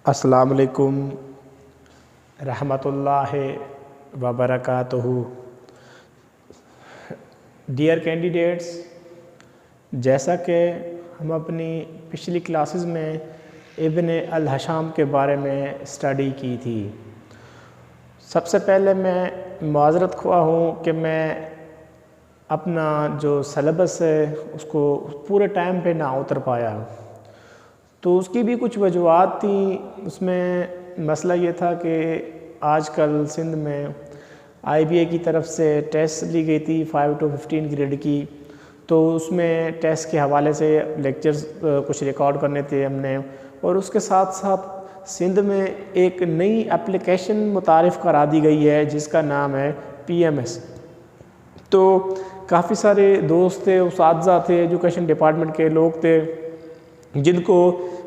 अस्सलाम वालेकुम रहमतुल्लाहि व बरकातुहू। डियर कैंडिडेट्स, जैसा कि हम अपनी पिछली क्लासेस में इब्न अल-हशाम के बारे में स्टडी की थी, सबसे पहले मैं माज़रत ख्वाह हूँ कि मैं अपना जो सिलेबस है उसको पूरे टाइम पे ना उतर पाया। तो उसकी भी कुछ वजूहात थी। उसमें मसला ये था कि आजकल सिंध में IBA की तरफ से टेस्ट ली गई थी 5 to 15 ग्रेड की, तो उसमें टेस्ट के हवाले से लेक्चर्स कुछ रिकॉर्ड करने थे हमने, और उसके साथ साथ सिंध में एक नई एप्लीकेशन मुतारिफ़ करा दी गई है जिसका नाम है PMS। तो काफ़ी सारे दोस्त थे, उस्ताद थे, एजुकेशन डिपार्टमेंट के लोग थे जिनको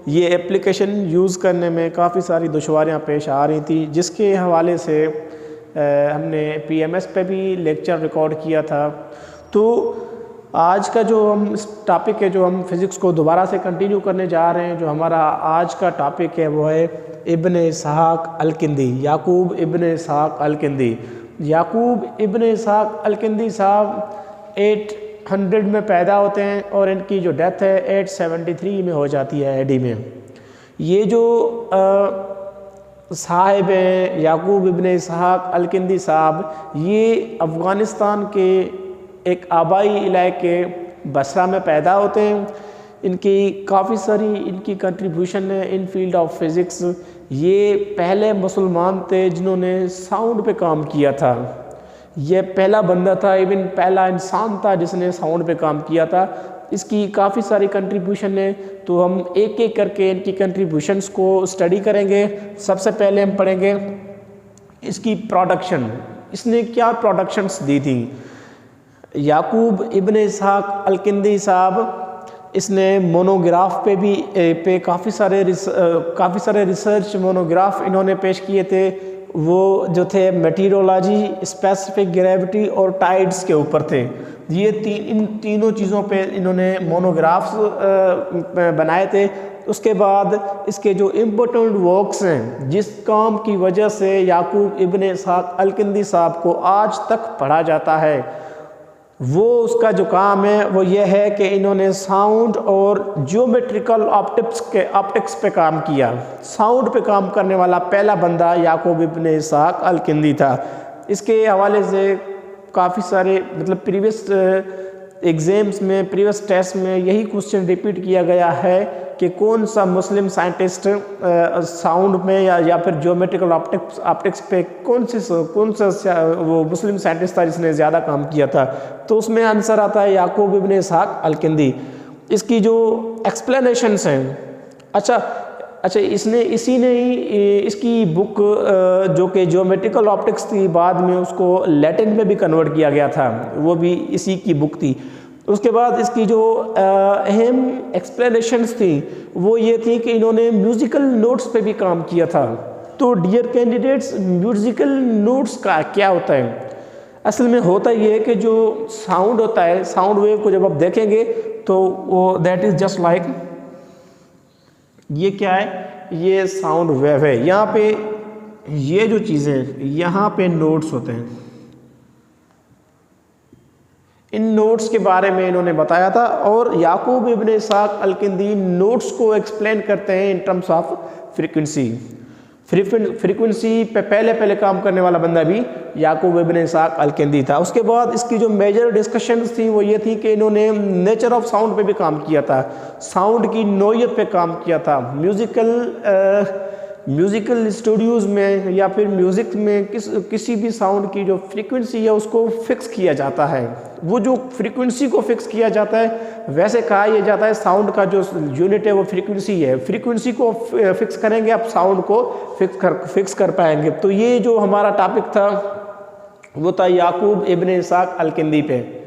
ये एप्लीकेशन यूज़ करने में काफ़ी सारी दुश्वारियाँ पेश आ रही थी, जिसके हवाले से हमने PMS पे भी लेक्चर रिकॉर्ड किया था। तो आज का जो हम इस टॉपिक है, जो हम फ़िज़िक्स को दोबारा से कंटिन्यू करने जा रहे हैं, जो हमारा आज का टॉपिक है वो है इब्न इसहाक़ अल-किंदी, याकूब इब्न इसहाक़ अल-किंदी। याकूब इब्न इसहाक़ अल-किंदी साहब 800 में पैदा होते हैं और इनकी जो डेथ है 873 में हो जाती है AD में। ये जो साहिब हैं याकूब इब्न इसहाक़ अल-किंदी साहब, ये अफ़गानिस्तान के एक आबाई इलाके बसरा में पैदा होते हैं। इनकी काफ़ी सारी इनकी कंट्रीब्यूशन है इन फील्ड ऑफ फिज़िक्स। ये पहले मुसलमान थे जिन्होंने साउंड पे काम किया था। ये पहला बंदा था, इवन पहला इंसान था जिसने साउंड पे काम किया था। इसकी काफ़ी सारी कंट्रीब्यूशन है, तो हम एक एक करके इनकी कंट्रीब्यूशंस को स्टडी करेंगे। सबसे पहले हम पढ़ेंगे इसकी प्रोडक्शन, इसने क्या प्रोडक्शंस दी थी। याकूब इब्न इसहाक़ अल-किंदी साहब, इसने मोनोग्राफ पे काफ़ी सारे रिसर्च मोनोग्राफ इन्होंने पेश किए थे। वो जो थे मेटीरोलॉजी, स्पेसिफिक ग्रेविटी और टाइड्स के ऊपर थे। ये इन तीनों चीज़ों पे इन्होंने मोनोग्राफ्स बनाए थे। उसके बाद इसके जो इम्पोर्टेंट वर्क्स हैं, जिस काम की वजह से याकूब इब्न इसहाक़ अल-किंदी साहब को आज तक पढ़ा जाता है, वो उसका जो काम है वो ये है कि इन्होंने साउंड और जियोमेट्रिकल ऑप्टिक्स पे काम किया। साउंड पे काम करने वाला पहला बंदा याकूब इब्न इसहाक़ अल-किंदी था। इसके हवाले से काफ़ी सारे प्रीवियस एग्ज़ाम्स में, प्रीवियस टेस्ट में यही क्वेश्चन रिपीट किया गया है कि कौन सा मुस्लिम साइंटिस्ट साउंड में या फिर जियोमेट्रिकल ऑप्टिक्स पे कौन सा वो मुस्लिम साइंटिस्ट था जिसने ज़्यादा काम किया था। तो उसमें आंसर आता है याकूब इब्न इसहाक़ अल-किंदी। इसकी जो एक्सप्लेनेशंस हैं, अच्छा इसी ने ही इसकी बुक जो कि जियोमेट्रिकल ऑप्टिक्स थी, बाद में उसको लैटिन में भी कन्वर्ट किया गया था, वो भी इसी की बुक थी। उसके बाद इसकी जो अहम एक्सप्लेनेशंस थी वो ये थी कि इन्होंने म्यूज़िकल नोट्स पे भी काम किया था। तो डियर कैंडिडेट्स, म्यूज़िकल नोट्स का क्या होता है? असल में होता ये है कि जो साउंड होता है, साउंड वेव को जब आप देखेंगे तो वो दैट इज़ जस्ट लाइक, ये क्या है, ये साउंड वेव है। यहाँ पे ये जो चीज़ें, यहाँ पे नोट्स होते हैं। इन नोट्स के बारे में इन्होंने बताया था, और याकूब इब्न इसहाक़ अल-किंदी नोट्स को एक्सप्लेन करते हैं इन टर्म्स ऑफ फ्रीक्वेंसी पे पहले काम करने वाला बंदा भी याकूब इब्न इसहाक़ अल-किंदी था। उसके बाद इसकी जो मेजर डिस्कशंस थी वो ये थी कि इन्होंने नेचर ऑफ साउंड पे भी काम किया था, साउंड की नोयत पे काम किया था। म्यूज़िकल स्टूडियोज़ में या फिर म्यूज़िक में किसी भी साउंड की जो फ्रीक्वेंसी है उसको फिक्स किया जाता है। वो जो फ्रीक्वेंसी को फिक्स किया जाता है, वैसे कहा यह जाता है साउंड का जो यूनिट है वो फ्रीक्वेंसी है। फ्रीक्वेंसी को फिक्स करेंगे, आप साउंड को फिक्स कर पाएंगे। तो ये जो हमारा टॉपिक था वो था याकूब इब्न इसहाक़ अल-किंदी पे।